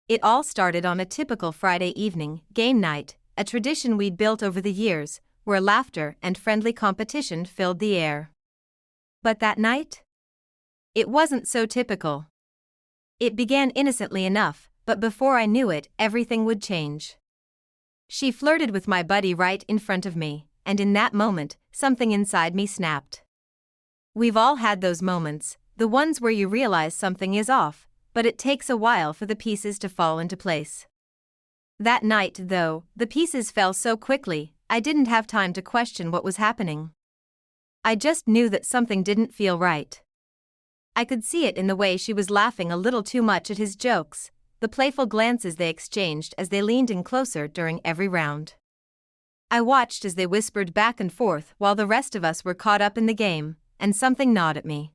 It all started on a typical Friday evening, game night, a tradition we'd built over the years, where laughter and friendly competition filled the air. But that night? It wasn't so typical. It began innocently enough, but before I knew it, everything would change. She flirted with my buddy right in front of me, and in that moment, something inside me snapped. We've all had those moments, the ones where you realize something is off, but it takes a while for the pieces to fall into place. That night, though, the pieces fell so quickly, I didn't have time to question what was happening. I just knew that something didn't feel right. I could see it in the way she was laughing a little too much at his jokes, the playful glances they exchanged as they leaned in closer during every round. I watched as they whispered back and forth while the rest of us were caught up in the game, and something gnawed at me.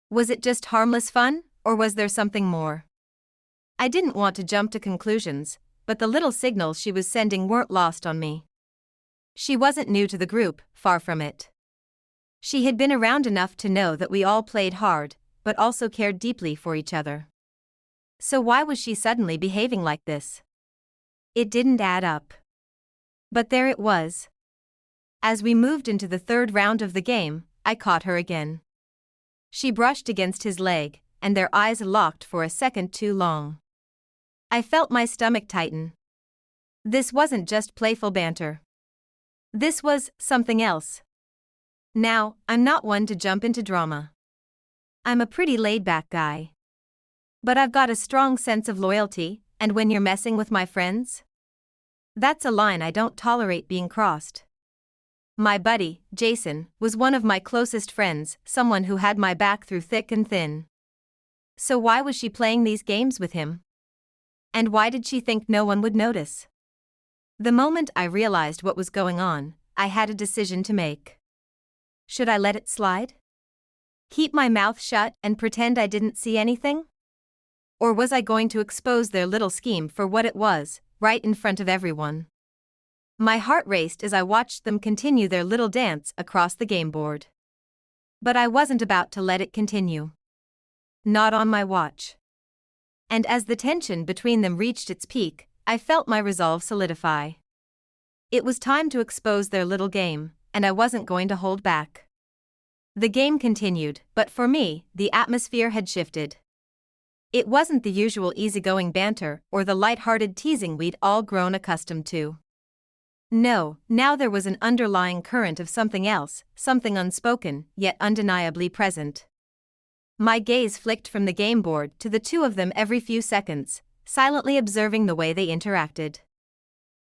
Was it just harmless fun, or was there something more? I didn't want to jump to conclusions, but the little signals she was sending weren't lost on me. She wasn't new to the group, far from it. She had been around enough to know that we all played hard, but also cared deeply for each other. So why was she suddenly behaving like this? It didn't add up. But there it was. As we moved into the third round of the game, I caught her again. She brushed against his leg, and their eyes locked for a second too long. I felt my stomach tighten. This wasn't just playful banter. This was something else. Now, I'm not one to jump into drama. I'm a pretty laid-back guy. But I've got a strong sense of loyalty, and when you're messing with my friends, that's a line I don't tolerate being crossed. My buddy, Jason, was one of my closest friends, someone who had my back through thick and thin. So why was she playing these games with him? And why did she think no one would notice? The moment I realized what was going on, I had a decision to make. Should I let it slide? Keep my mouth shut and pretend I didn't see anything? Or was I going to expose their little scheme for what it was, right in front of everyone? My heart raced as I watched them continue their little dance across the game board. But I wasn't about to let it continue. Not on my watch. And as the tension between them reached its peak, I felt my resolve solidify. It was time to expose their little game, and I wasn't going to hold back. The game continued, but for me, the atmosphere had shifted. It wasn't the usual easygoing banter or the light-hearted teasing we'd all grown accustomed to. No, now there was an underlying current of something else, something unspoken, yet undeniably present. My gaze flicked from the game board to the two of them every few seconds, silently observing the way they interacted.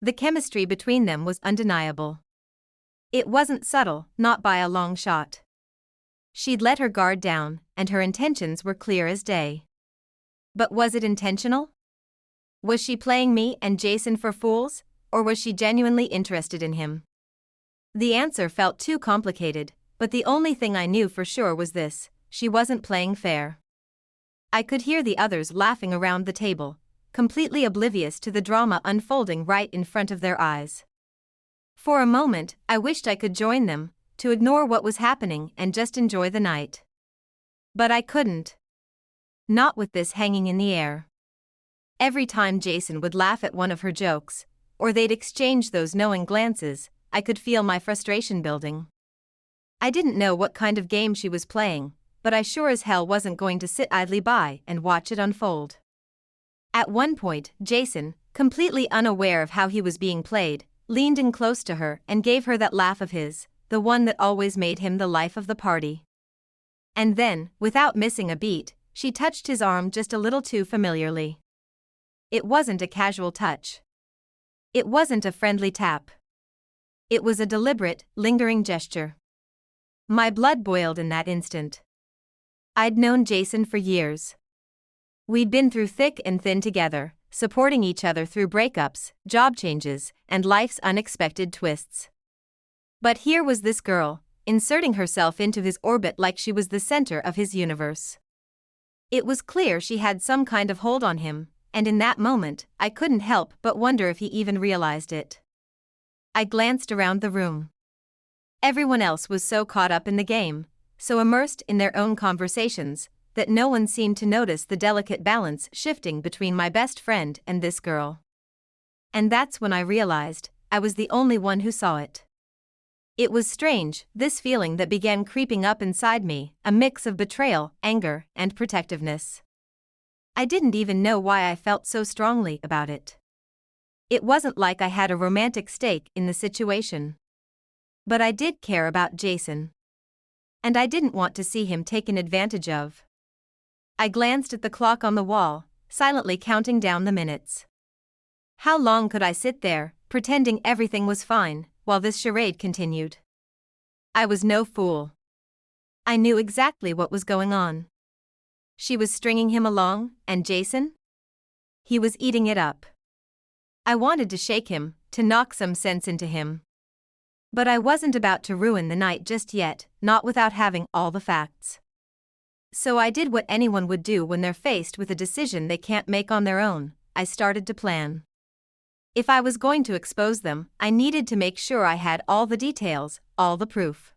The chemistry between them was undeniable. It wasn't subtle, not by a long shot. She'd let her guard down, and her intentions were clear as day. But was it intentional? Was she playing me and Jason for fools, or was she genuinely interested in him? The answer felt too complicated, but the only thing I knew for sure was this: she wasn't playing fair. I could hear the others laughing around the table, completely oblivious to the drama unfolding right in front of their eyes. For a moment, I wished I could join them, to ignore what was happening and just enjoy the night. But I couldn't. Not with this hanging in the air. Every time Jason would laugh at one of her jokes, or they'd exchange those knowing glances, I could feel my frustration building. I didn't know what kind of game she was playing, but I sure as hell wasn't going to sit idly by and watch it unfold. At one point, Jason, completely unaware of how he was being played, leaned in close to her and gave her that laugh of his, the one that always made him the life of the party. And then, without missing a beat, she touched his arm just a little too familiarly. It wasn't a casual touch. It wasn't a friendly tap. It was a deliberate, lingering gesture. My blood boiled in that instant. I'd known Jason for years. We'd been through thick and thin together, supporting each other through breakups, job changes, and life's unexpected twists. But here was this girl, inserting herself into his orbit like she was the center of his universe. It was clear she had some kind of hold on him, and in that moment, I couldn't help but wonder if he even realized it. I glanced around the room. Everyone else was so caught up in the game, so immersed in their own conversations, that no one seemed to notice the delicate balance shifting between my best friend and this girl. And that's when I realized I was the only one who saw it. It was strange, this feeling that began creeping up inside me, a mix of betrayal, anger, and protectiveness. I didn't even know why I felt so strongly about it. It wasn't like I had a romantic stake in the situation. But I did care about Jason. And I didn't want to see him taken advantage of. I glanced at the clock on the wall, silently counting down the minutes. How long could I sit there, pretending everything was fine, while this charade continued? I was no fool. I knew exactly what was going on. She was stringing him along, and Jason? He was eating it up. I wanted to shake him, to knock some sense into him. But I wasn't about to ruin the night just yet, not without having all the facts. So I did what anyone would do when they're faced with a decision they can't make on their own. I started to plan. If I was going to expose them, I needed to make sure I had all the details, all the proof.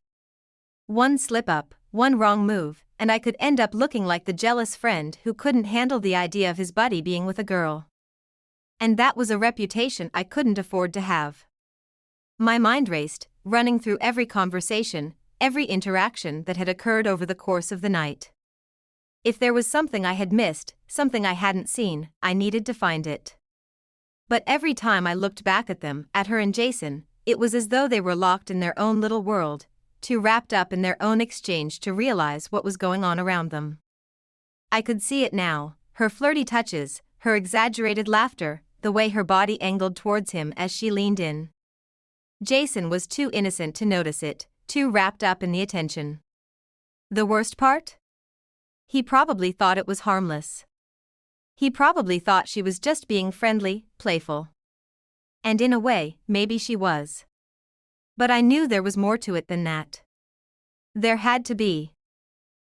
One slip-up, one wrong move, and I could end up looking like the jealous friend who couldn't handle the idea of his buddy being with a girl. And that was a reputation I couldn't afford to have. My mind raced, running through every conversation, every interaction that had occurred over the course of the night. If there was something I had missed, something I hadn't seen, I needed to find it. But every time I looked back at them, at her and Jason, it was as though they were locked in their own little world, too wrapped up in their own exchange to realize what was going on around them. I could see it now, her flirty touches, her exaggerated laughter, the way her body angled towards him as she leaned in. Jason was too innocent to notice it, too wrapped up in the attention. The worst part? He probably thought it was harmless. He probably thought she was just being friendly, playful. And in a way, maybe she was. But I knew there was more to it than that. There had to be.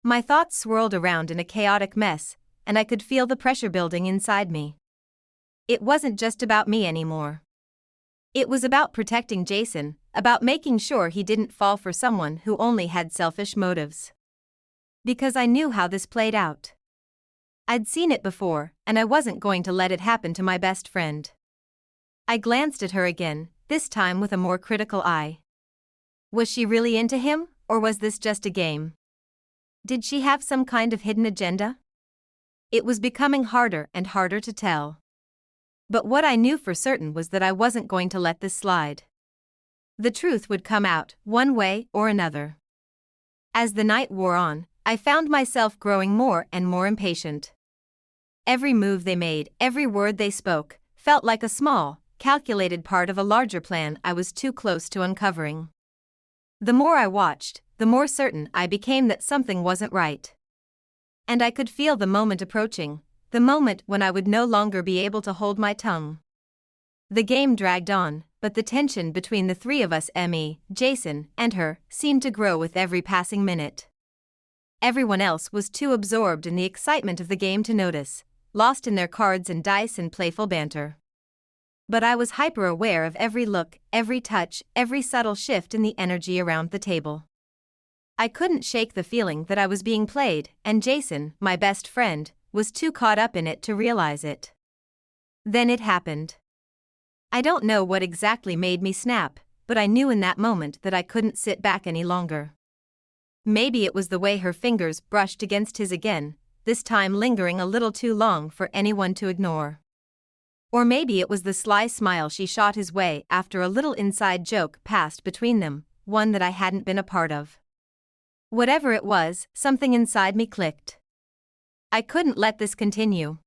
My thoughts swirled around in a chaotic mess, and I could feel the pressure building inside me. It wasn't just about me anymore. It was about protecting Jason, about making sure he didn't fall for someone who only had selfish motives. Because I knew how this played out. I'd seen it before, and I wasn't going to let it happen to my best friend. I glanced at her again, this time with a more critical eye. Was she really into him, or was this just a game? Did she have some kind of hidden agenda? It was becoming harder and harder to tell. But what I knew for certain was that I wasn't going to let this slide. The truth would come out, one way or another. As the night wore on, I found myself growing more and more impatient. Every move they made, every word they spoke, felt like a small, calculated part of a larger plan I was too close to uncovering. The more I watched, the more certain I became that something wasn't right. And I could feel the moment approaching, the moment when I would no longer be able to hold my tongue. The game dragged on, but the tension between the three of us, Emmy, Jason, and her, seemed to grow with every passing minute. Everyone else was too absorbed in the excitement of the game to notice, lost in their cards and dice and playful banter. But I was hyper-aware of every look, every touch, every subtle shift in the energy around the table. I couldn't shake the feeling that I was being played, and Jason, my best friend, was too caught up in it to realize it. Then it happened. I don't know what exactly made me snap, but I knew in that moment that I couldn't sit back any longer. Maybe it was the way her fingers brushed against his again, this time lingering a little too long for anyone to ignore. Or maybe it was the sly smile she shot his way after a little inside joke passed between them, one that I hadn't been a part of. Whatever it was, something inside me clicked. I couldn't let this continue.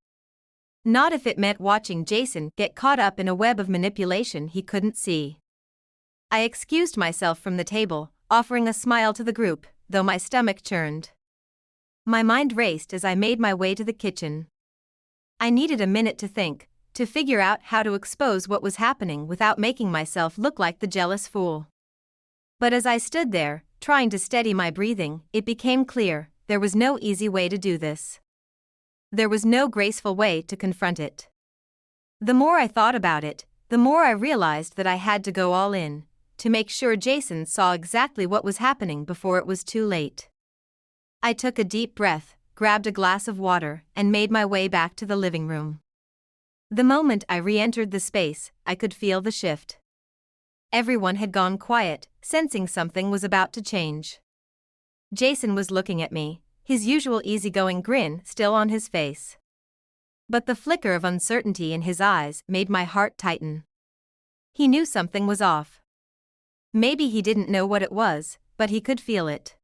Not if it meant watching Jason get caught up in a web of manipulation he couldn't see. I excused myself from the table, offering a smile to the group, though my stomach churned. My mind raced as I made my way to the kitchen. I needed a minute to think, to figure out how to expose what was happening without making myself look like the jealous fool. But as I stood there, trying to steady my breathing, it became clear, there was no easy way to do this. There was no graceful way to confront it. The more I thought about it, the more I realized that I had to go all in, to make sure Jason saw exactly what was happening before it was too late. I took a deep breath, grabbed a glass of water, and made my way back to the living room. The moment I re-entered the space, I could feel the shift. Everyone had gone quiet, sensing something was about to change. Jason was looking at me, his usual easygoing grin still on his face. But the flicker of uncertainty in his eyes made my heart tighten. He knew something was off. Maybe he didn't know what it was, but he could feel it.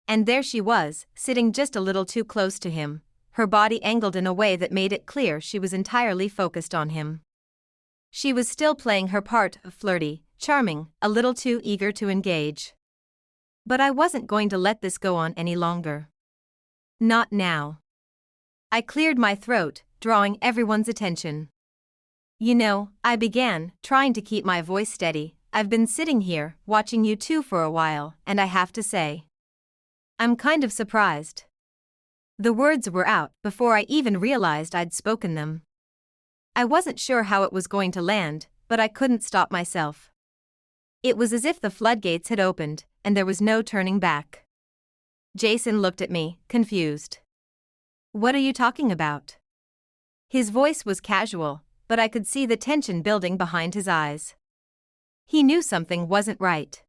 And there she was, sitting just a little too close to him, her body angled in a way that made it clear she was entirely focused on him. She was still playing her part of flirty, charming, a little too eager to engage. But I wasn't going to let this go on any longer. Not now. I cleared my throat, drawing everyone's attention. You know, I began, trying to keep my voice steady, I've been sitting here, watching you two for a while, and I have to say, I'm kind of surprised. The words were out before I even realized I'd spoken them. I wasn't sure how it was going to land, but I couldn't stop myself. It was as if the floodgates had opened, and there was no turning back. Jason looked at me, confused. What are you talking about? His voice was casual, but I could see the tension building behind his eyes. He knew something wasn't right.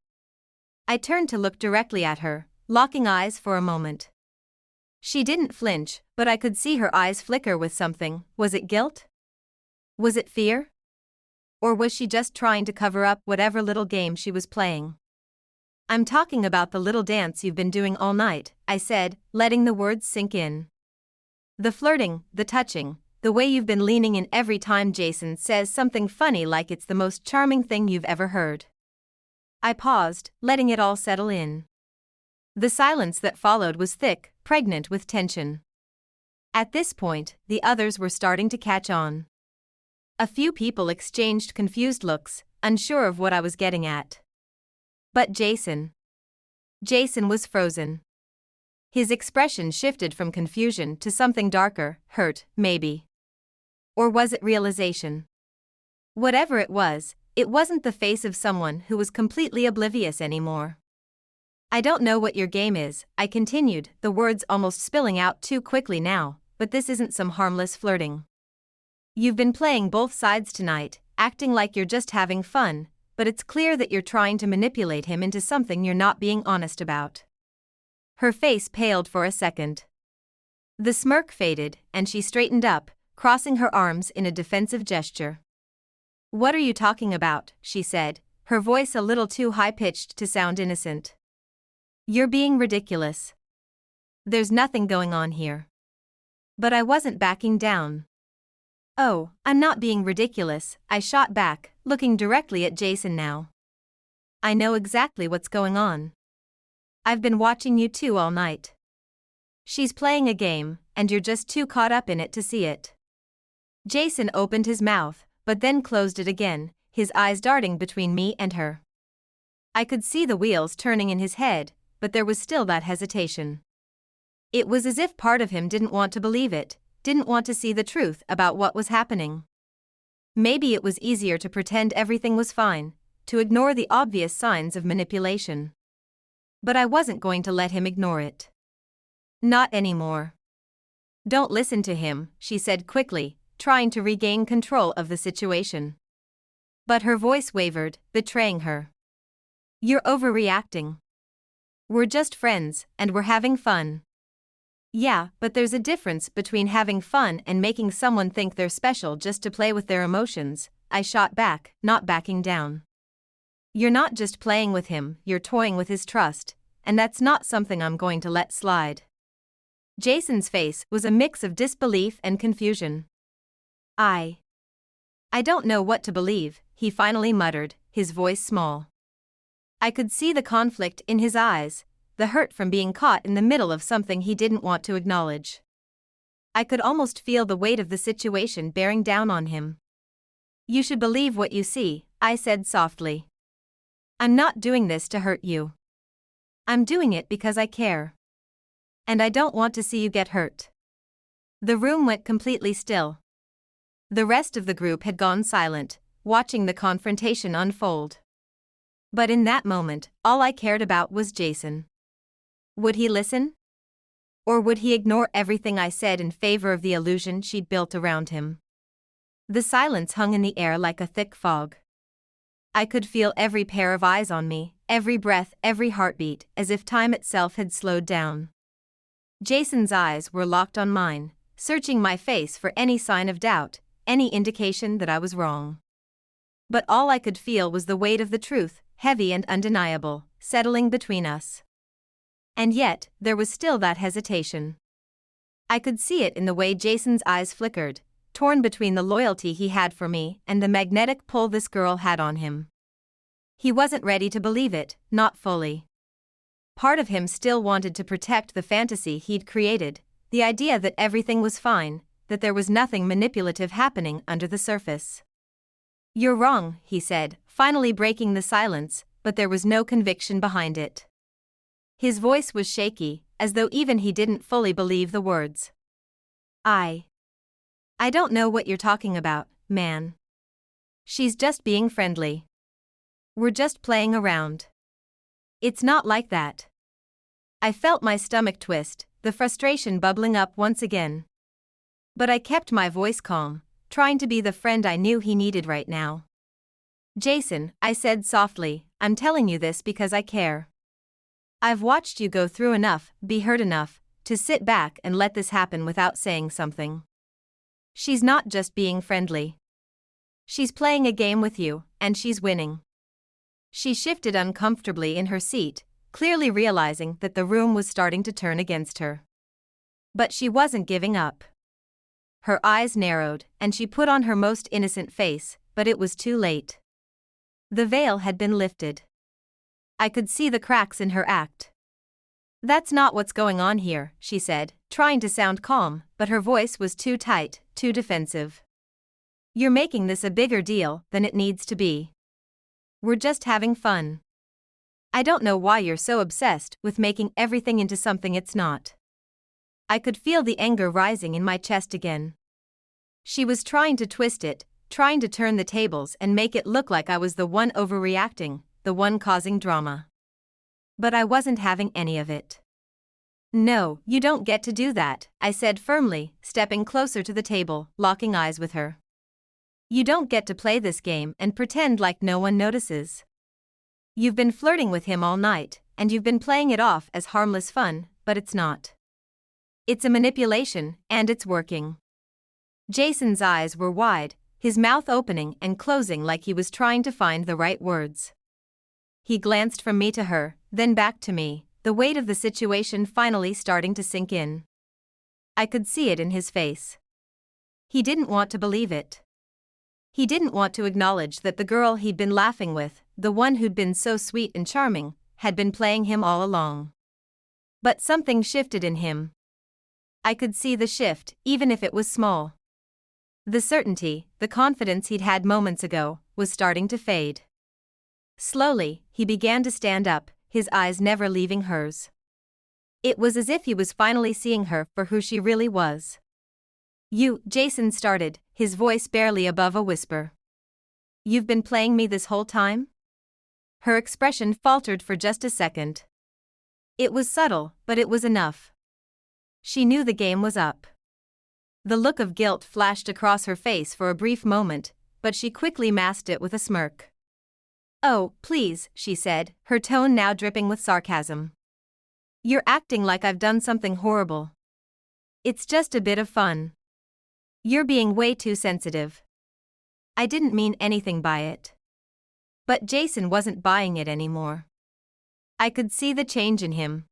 I turned to look directly at her, locking eyes for a moment. She didn't flinch, but I could see her eyes flicker with something. Was it guilt? Was it fear? Or was she just trying to cover up whatever little game she was playing? I'm talking about the little dance you've been doing all night, I said, letting the words sink in. The flirting, the touching, the way you've been leaning in every time Jason says something funny like it's the most charming thing you've ever heard. I paused, letting it all settle in. The silence that followed was thick, pregnant with tension. At this point, the others were starting to catch on. A few people exchanged confused looks, unsure of what I was getting at. But Jason was frozen. His expression shifted from confusion to something darker, hurt, maybe. Or was it realization? Whatever it wasn't the face of someone who was completely oblivious anymore. I don't know what your game is, I continued, the words almost spilling out too quickly now, but this isn't some harmless flirting. You've been playing both sides tonight, acting like you're just having fun, but it's clear that you're trying to manipulate him into something you're not being honest about. Her face paled for a second. The smirk faded, and she straightened up, crossing her arms in a defensive gesture. What are you talking about? She said, her voice a little too high-pitched to sound innocent. You're being ridiculous. There's nothing going on here. But I wasn't backing down. Oh, I'm not being ridiculous, I shot back, looking directly at Jason now. I know exactly what's going on. I've been watching you two all night. She's playing a game, and you're just too caught up in it to see it. Jason opened his mouth, but then closed it again, his eyes darting between me and her. I could see the wheels turning in his head, but there was still that hesitation. It was as if part of him didn't want to believe it, didn't want to see the truth about what was happening. Maybe it was easier to pretend everything was fine, to ignore the obvious signs of manipulation. But I wasn't going to let him ignore it. Not anymore. Don't listen to him, she said quickly, trying to regain control of the situation. But her voice wavered, betraying her. You're overreacting. We're just friends, and we're having fun. Yeah, but there's a difference between having fun and making someone think they're special just to play with their emotions, I shot back, not backing down. You're not just playing with him, you're toying with his trust, and that's not something I'm going to let slide. Jason's face was a mix of disbelief and confusion. I don't know what to believe, he finally muttered, his voice small. I could see the conflict in his eyes, the hurt from being caught in the middle of something he didn't want to acknowledge. I could almost feel the weight of the situation bearing down on him. You should believe what you see, I said softly. I'm not doing this to hurt you. I'm doing it because I care. And I don't want to see you get hurt. The room went completely still. The rest of the group had gone silent, watching the confrontation unfold. But in that moment, all I cared about was Jason. Would he listen? Or would he ignore everything I said in favor of the illusion she'd built around him? The silence hung in the air like a thick fog. I could feel every pair of eyes on me, every breath, every heartbeat, as if time itself had slowed down. Jason's eyes were locked on mine, searching my face for any sign of doubt, any indication that I was wrong. But all I could feel was the weight of the truth, heavy and undeniable, settling between us. And yet, there was still that hesitation. I could see it in the way Jason's eyes flickered, torn between the loyalty he had for me and the magnetic pull this girl had on him. He wasn't ready to believe it, not fully. Part of him still wanted to protect the fantasy he'd created, the idea that everything was fine, that there was nothing manipulative happening under the surface. "You're wrong," he said, finally breaking the silence, but there was no conviction behind it. His voice was shaky, as though even he didn't fully believe the words. I don't know what you're talking about, man. She's just being friendly. We're just playing around. It's not like that." I felt my stomach twist, the frustration bubbling up once again. But I kept my voice calm, trying to be the friend I knew he needed right now. "Jason," I said softly, "I'm telling you this because I care. I've watched you go through enough, be hurt enough, to sit back and let this happen without saying something. She's not just being friendly. She's playing a game with you, and she's winning." She shifted uncomfortably in her seat, clearly realizing that the room was starting to turn against her. But she wasn't giving up. Her eyes narrowed, and she put on her most innocent face, but it was too late. The veil had been lifted. I could see the cracks in her act. "That's not what's going on here," she said, trying to sound calm, but her voice was too tight, too defensive. "You're making this a bigger deal than it needs to be. We're just having fun. I don't know why you're so obsessed with making everything into something it's not." I could feel the anger rising in my chest again. She was trying to twist it, trying to turn the tables and make it look like I was the one overreacting, the one causing drama. But I wasn't having any of it. "No, you don't get to do that," I said firmly, stepping closer to the table, locking eyes with her. "You don't get to play this game and pretend like no one notices. You've been flirting with him all night, and you've been playing it off as harmless fun, but it's not. It's a manipulation, and it's working." Jason's eyes were wide, his mouth opening and closing like he was trying to find the right words. He glanced from me to her, then back to me, the weight of the situation finally starting to sink in. I could see it in his face. He didn't want to believe it. He didn't want to acknowledge that the girl he'd been laughing with, the one who'd been so sweet and charming, had been playing him all along. But something shifted in him. I could see the shift, even if it was small. The certainty, the confidence he'd had moments ago, was starting to fade. Slowly, he began to stand up, his eyes never leaving hers. It was as if he was finally seeing her for who she really was. Jason started, his voice barely above a whisper. "You've been playing me this whole time?" Her expression faltered for just a second. It was subtle, but it was enough. She knew the game was up. The look of guilt flashed across her face for a brief moment, but she quickly masked it with a smirk. "Oh, please," she said, her tone now dripping with sarcasm. "You're acting like I've done something horrible. It's just a bit of fun. You're being way too sensitive." I didn't mean anything by it. But Jason wasn't buying it anymore. I could see the change in him.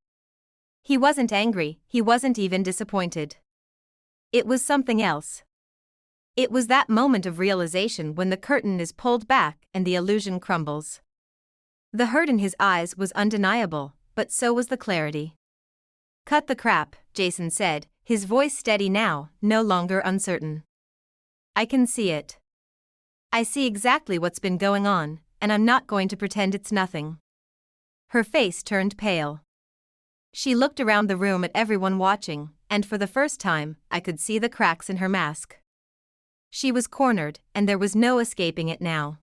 He wasn't angry, he wasn't even disappointed. It was something else. It was that moment of realization when the curtain is pulled back and the illusion crumbles. The hurt in his eyes was undeniable, but so was the clarity. "Cut the crap," Jason said, his voice steady now, no longer uncertain. "I can see it. I see exactly what's been going on, and I'm not going to pretend it's nothing." Her face turned pale. She looked around the room at everyone watching, and for the first time, I could see the cracks in her mask. She was cornered, and there was no escaping it now.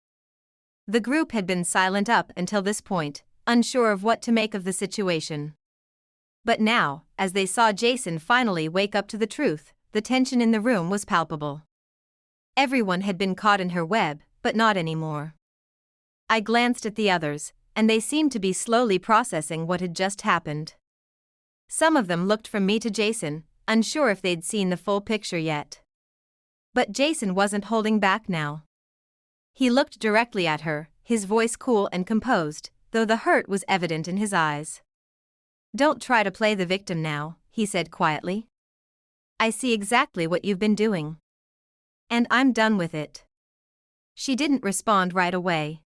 The group had been silent up until this point, unsure of what to make of the situation. But now, as they saw Jason finally wake up to the truth, the tension in the room was palpable. Everyone had been caught in her web, but not anymore. I glanced at the others, and they seemed to be slowly processing what had just happened. Some of them looked from me to Jason, unsure if they'd seen the full picture yet. But Jason wasn't holding back now. He looked directly at her, his voice cool and composed, though the hurt was evident in his eyes. "Don't try to play the victim now," he said quietly. "I see exactly what you've been doing. And I'm done with it." She didn't respond right away.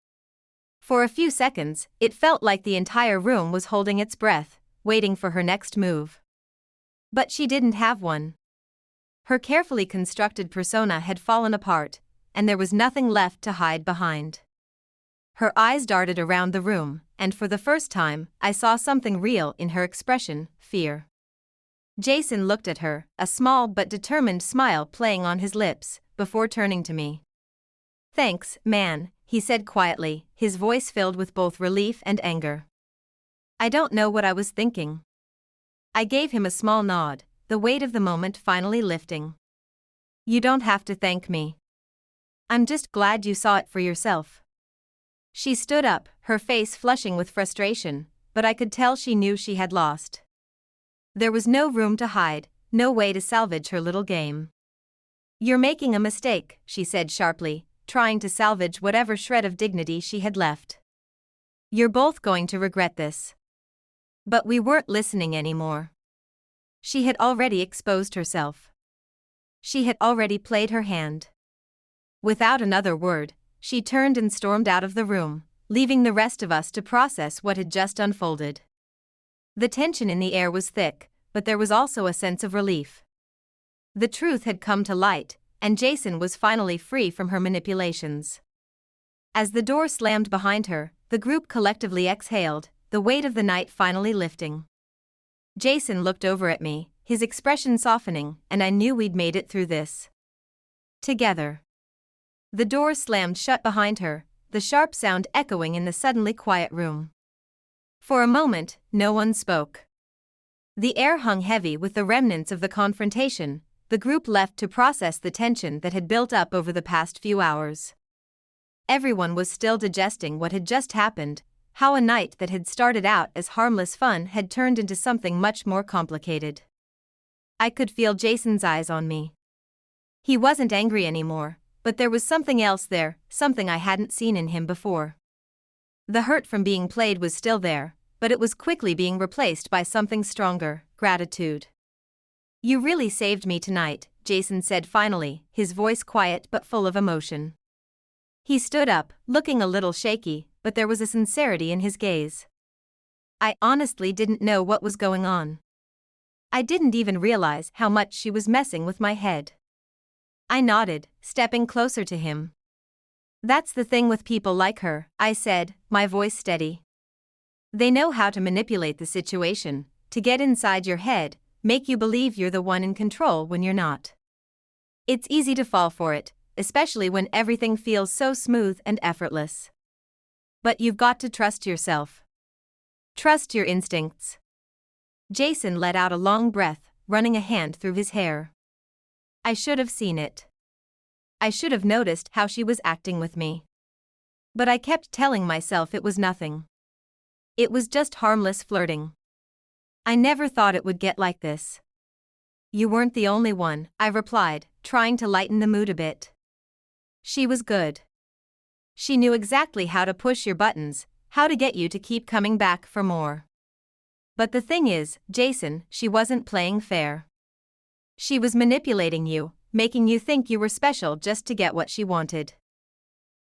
For a few seconds, it felt like the entire room was holding its breath, waiting for her next move. But she didn't have one. Her carefully constructed persona had fallen apart, and there was nothing left to hide behind. Her eyes darted around the room, and for the first time, I saw something real in her expression: fear. Jason looked at her, a small but determined smile playing on his lips, before turning to me. "Thanks, man," he said quietly, his voice filled with both relief and anger. I don't know what I was thinking. I gave him a small nod, the weight of the moment finally lifting. "You don't have to thank me. I'm just glad you saw it for yourself." She stood up, her face flushing with frustration, but I could tell she knew she had lost. There was no room to hide, no way to salvage her little game. "You're making a mistake," she said sharply, trying to salvage whatever shred of dignity she had left. "You're both going to regret this." But we weren't listening anymore. She had already exposed herself. She had already played her hand. Without another word, she turned and stormed out of the room, leaving the rest of us to process what had just unfolded. The tension in the air was thick, but there was also a sense of relief. The truth had come to light, and Jason was finally free from her manipulations. As the door slammed behind her, the group collectively exhaled, the weight of the night finally lifting. Jason looked over at me, his expression softening, and I knew we'd made it through this together. The door slammed shut behind her, the sharp sound echoing in the suddenly quiet room. For a moment, no one spoke. The air hung heavy with the remnants of the confrontation, the group left to process the tension that had built up over the past few hours. Everyone was still digesting what had just happened, how a night that had started out as harmless fun had turned into something much more complicated. I could feel Jason's eyes on me. He wasn't angry anymore, but there was something else there, something I hadn't seen in him before. The hurt from being played was still there, but it was quickly being replaced by something stronger: gratitude. "You really saved me tonight," Jason said finally, his voice quiet but full of emotion. He stood up, looking a little shaky, but there was a sincerity in his gaze. "I honestly didn't know what was going on. I didn't even realize how much she was messing with my head." I nodded, stepping closer to him. "That's the thing with people like her," I said, my voice steady. "They know how to manipulate the situation, to get inside your head, make you believe you're the one in control when you're not. It's easy to fall for it, especially when everything feels so smooth and effortless. But you've got to trust yourself. Trust your instincts." Jason let out a long breath, running a hand through his hair. I should have seen it. I should have noticed how she was acting with me. But I kept telling myself it was nothing. It was just harmless flirting. I never thought it would get like this. "You weren't the only one," I replied, trying to lighten the mood a bit. "She was good. She knew exactly how to push your buttons, how to get you to keep coming back for more. But the thing is, Jason, she wasn't playing fair. She was manipulating you, making you think you were special just to get what she wanted."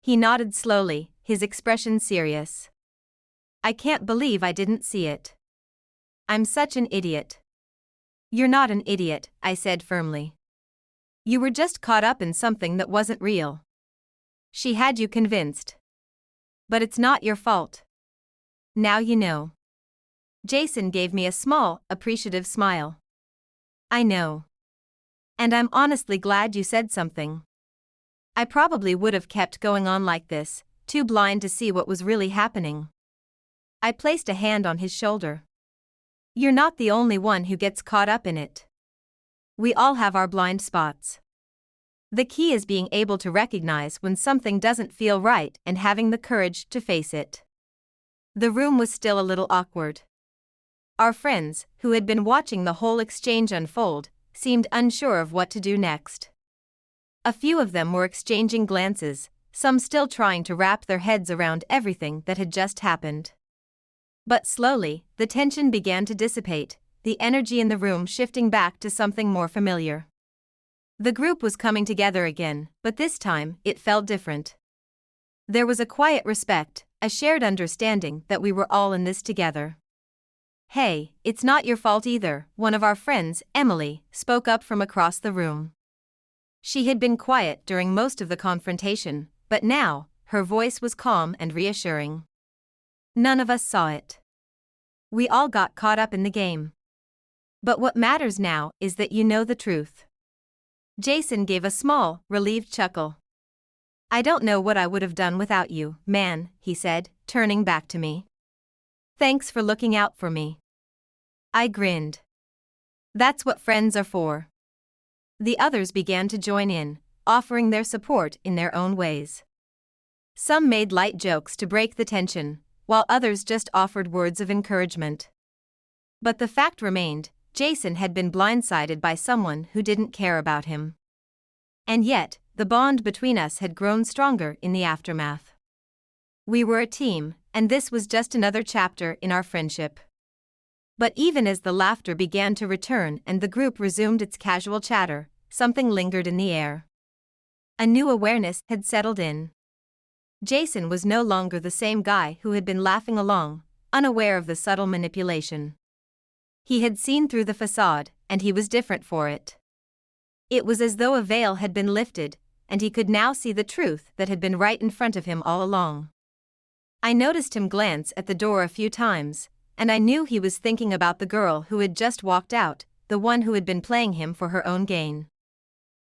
He nodded slowly, his expression serious. "I can't believe I didn't see it. I'm such an idiot." "You're not an idiot," I said firmly. "You were just caught up in something that wasn't real. She had you convinced. But it's not your fault. Now you know." Jason gave me a small, appreciative smile. "I know. And I'm honestly glad you said something. I probably would have kept going on like this, too blind to see what was really happening." I placed a hand on his shoulder. You're not the only one who gets caught up in it. We all have our blind spots. The key is being able to recognize when something doesn't feel right and having the courage to face it. The room was still a little awkward. Our friends, who had been watching the whole exchange unfold, seemed unsure of what to do next. A few of them were exchanging glances, some still trying to wrap their heads around everything that had just happened. But slowly, the tension began to dissipate, the energy in the room shifting back to something more familiar. The group was coming together again, but this time, it felt different. There was a quiet respect, a shared understanding that we were all in this together. "Hey, it's not your fault either," one of our friends, Emily, spoke up from across the room. She had been quiet during most of the confrontation, but now, her voice was calm and reassuring. None of us saw it. We all got caught up in the game. But what matters now is that you know the truth. Jason gave a small, relieved chuckle. "I don't know what I would have done without you, man," he said, turning back to me. "Thanks for looking out for me." I grinned. That's what friends are for. The others began to join in, offering their support in their own ways. Some made light jokes to break the tension, while others just offered words of encouragement. But the fact remained, Jason had been blindsided by someone who didn't care about him. And yet, the bond between us had grown stronger in the aftermath. We were a team, and this was just another chapter in our friendship. But even as the laughter began to return and the group resumed its casual chatter, something lingered in the air. A new awareness had settled in. Jason was no longer the same guy who had been laughing along, unaware of the subtle manipulation. He had seen through the facade, and he was different for it. It was as though a veil had been lifted, and he could now see the truth that had been right in front of him all along. I noticed him glance at the door a few times, and I knew he was thinking about the girl who had just walked out, the one who had been playing him for her own gain.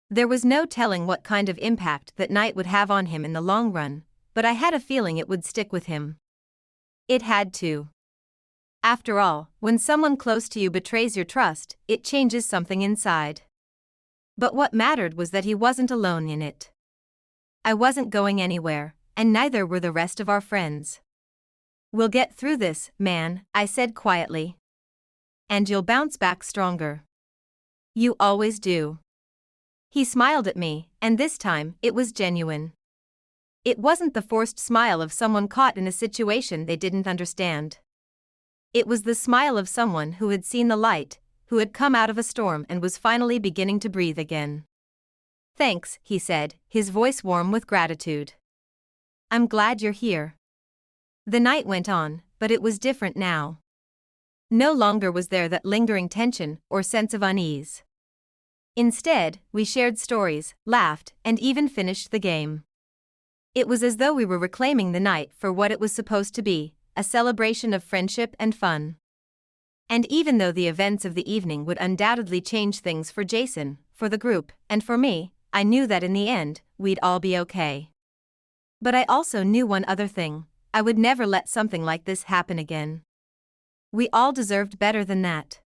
There was no telling what kind of impact that night would have on him in the long run, but I had a feeling it would stick with him. It had to. After all, when someone close to you betrays your trust, it changes something inside. But what mattered was that he wasn't alone in it. I wasn't going anywhere, and neither were the rest of our friends. "We'll get through this, man," I said quietly. "And you'll bounce back stronger. You always do." He smiled at me, and this time, it was genuine. It wasn't the forced smile of someone caught in a situation they didn't understand. It was the smile of someone who had seen the light, who had come out of a storm and was finally beginning to breathe again. "Thanks," he said, his voice warm with gratitude. "I'm glad you're here." The night went on, but it was different now. No longer was there that lingering tension or sense of unease. Instead, we shared stories, laughed, and even finished the game. It was as though we were reclaiming the night for what it was supposed to be, a celebration of friendship and fun. And even though the events of the evening would undoubtedly change things for Jason, for the group, and for me, I knew that in the end, we'd all be okay. But I also knew one other thing: I would never let something like this happen again. We all deserved better than that.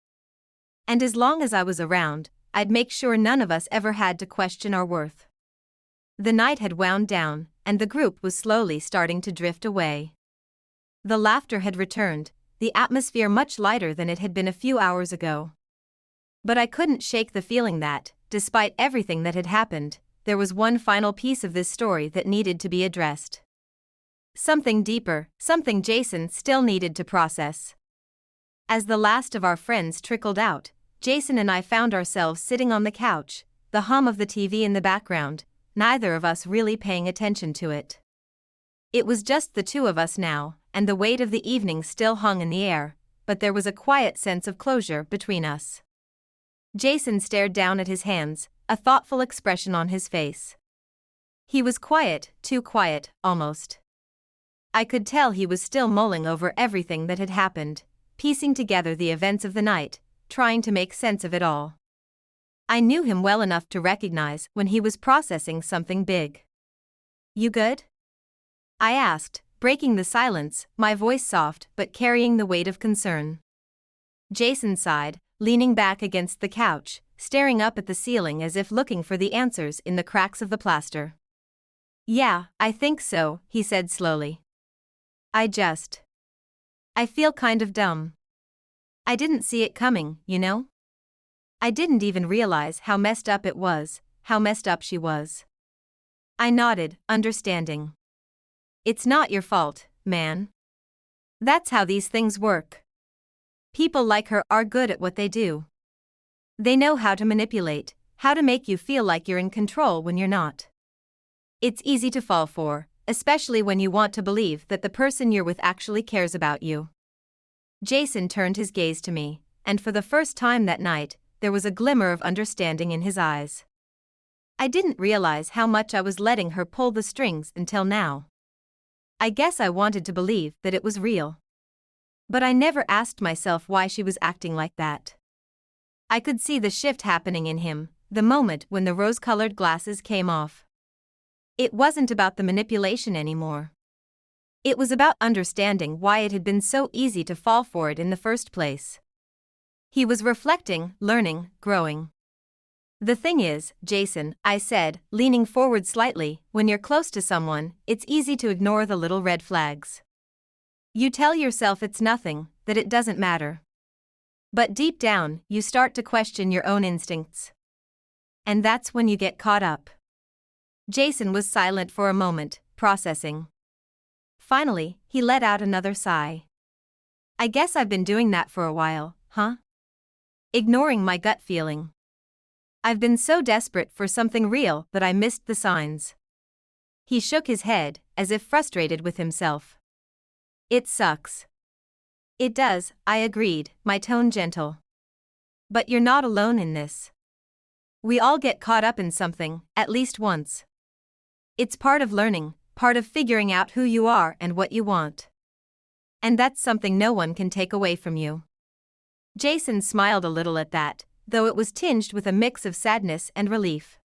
And as long as I was around, I'd make sure none of us ever had to question our worth. The night had wound down, and the group was slowly starting to drift away. The laughter had returned, the atmosphere much lighter than it had been a few hours ago. But I couldn't shake the feeling that, despite everything that had happened, there was one final piece of this story that needed to be addressed. Something deeper, something Jason still needed to process. As the last of our friends trickled out, Jason and I found ourselves sitting on the couch, the hum of the TV in the background, neither of us really paying attention to it. It was just the two of us now, and the weight of the evening still hung in the air, but there was a quiet sense of closure between us. Jason stared down at his hands, a thoughtful expression on his face. He was quiet, too quiet, almost. I could tell he was still mulling over everything that had happened, piecing together the events of the night, trying to make sense of it all. I knew him well enough to recognize when he was processing something big. "You good?" I asked, breaking the silence, my voice soft but carrying the weight of concern. Jason sighed, leaning back against the couch, staring up at the ceiling as if looking for the answers in the cracks of the plaster. Yeah, I think so, he said slowly. I feel kind of dumb. I didn't see it coming, you know? I didn't even realize how messed up it was, how messed up she was. I nodded, understanding. It's not your fault, man. That's how these things work. People like her are good at what they do. They know how to manipulate, how to make you feel like you're in control when you're not. It's easy to fall for, especially when you want to believe that the person you're with actually cares about you. Jason turned his gaze to me, and for the first time that night, there was a glimmer of understanding in his eyes. I didn't realize how much I was letting her pull the strings until now. I guess I wanted to believe that it was real. But I never asked myself why she was acting like that. I could see the shift happening in him, the moment when the rose-colored glasses came off. It wasn't about the manipulation anymore. It was about understanding why it had been so easy to fall for it in the first place. He was reflecting, learning, growing. The thing is, Jason, I said, leaning forward slightly, when you're close to someone, it's easy to ignore the little red flags. You tell yourself it's nothing, that it doesn't matter. But deep down, you start to question your own instincts. And that's when you get caught up. Jason was silent for a moment, processing. Finally, he let out another sigh. I guess I've been doing that for a while, huh? Ignoring my gut feeling. I've been so desperate for something real that I missed the signs. He shook his head, as if frustrated with himself. It sucks. It does, I agreed, my tone gentle. But you're not alone in this. We all get caught up in something, at least once. It's part of learning, part of figuring out who you are and what you want. And that's something no one can take away from you. Jason smiled a little at that, though it was tinged with a mix of sadness and relief.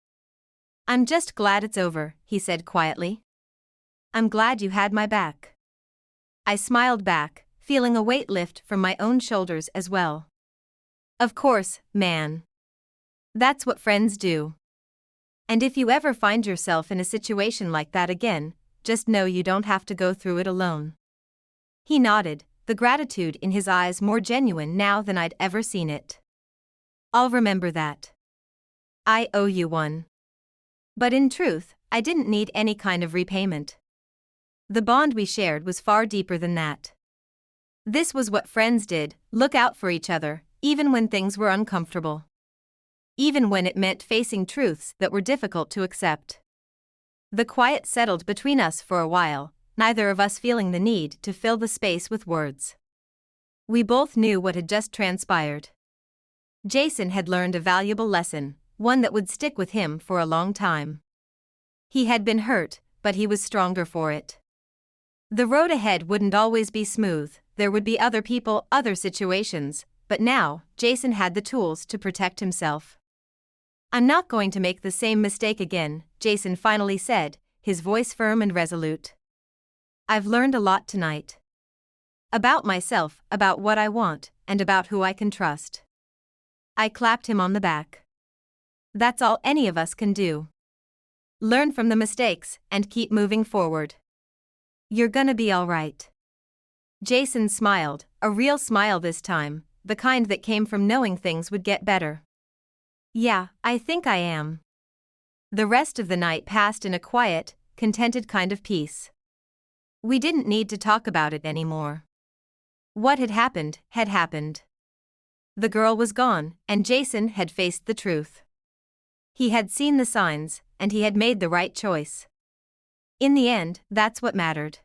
I'm just glad it's over, he said quietly. I'm glad you had my back. I smiled back, feeling a weight lift from my own shoulders as well. Of course, man. That's what friends do. And if you ever find yourself in a situation like that again, just know you don't have to go through it alone. He nodded, the gratitude in his eyes more genuine now than I'd ever seen it. I'll remember that. I owe you one. But in truth, I didn't need any kind of repayment. The bond we shared was far deeper than that. This was what friends did, look out for each other, even when things were uncomfortable. Even when it meant facing truths that were difficult to accept. The quiet settled between us for a while, neither of us feeling the need to fill the space with words. We both knew what had just transpired. Jason had learned a valuable lesson, one that would stick with him for a long time. He had been hurt, but he was stronger for it. The road ahead wouldn't always be smooth, there would be other people, other situations, but now, Jason had the tools to protect himself. I'm not going to make the same mistake again, Jason finally said, his voice firm and resolute. I've learned a lot tonight. About myself, about what I want, and about who I can trust. I clapped him on the back. That's all any of us can do. Learn from the mistakes and keep moving forward. You're gonna be all right. Jason smiled, a real smile this time, the kind that came from knowing things would get better. Yeah, I think I am. The rest of the night passed in a quiet, contented kind of peace. We didn't need to talk about it anymore. What had happened, had happened. The girl was gone, and Jason had faced the truth. He had seen the signs, and he had made the right choice. In the end, that's what mattered.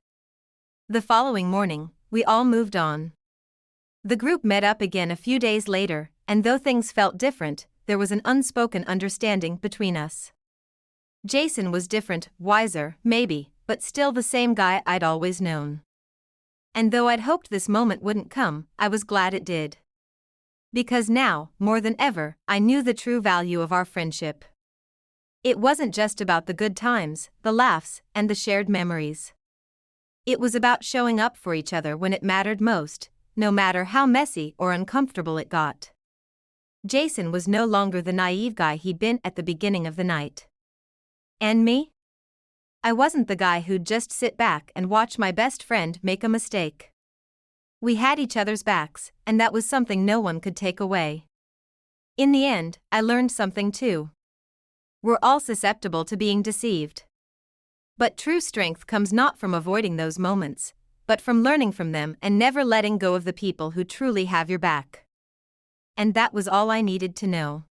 The following morning, we all moved on. The group met up again a few days later, and though things felt different, there was an unspoken understanding between us. Jason was different, wiser, maybe, but still the same guy I'd always known. And though I'd hoped this moment wouldn't come, I was glad it did. Because now, more than ever, I knew the true value of our friendship. It wasn't just about the good times, the laughs, and the shared memories. It was about showing up for each other when it mattered most, no matter how messy or uncomfortable it got. Jason was no longer the naive guy he'd been at the beginning of the night. And me? I wasn't the guy who'd just sit back and watch my best friend make a mistake. We had each other's backs, and that was something no one could take away. In the end, I learned something too. We're all susceptible to being deceived. But true strength comes not from avoiding those moments, but from learning from them and never letting go of the people who truly have your back. And that was all I needed to know.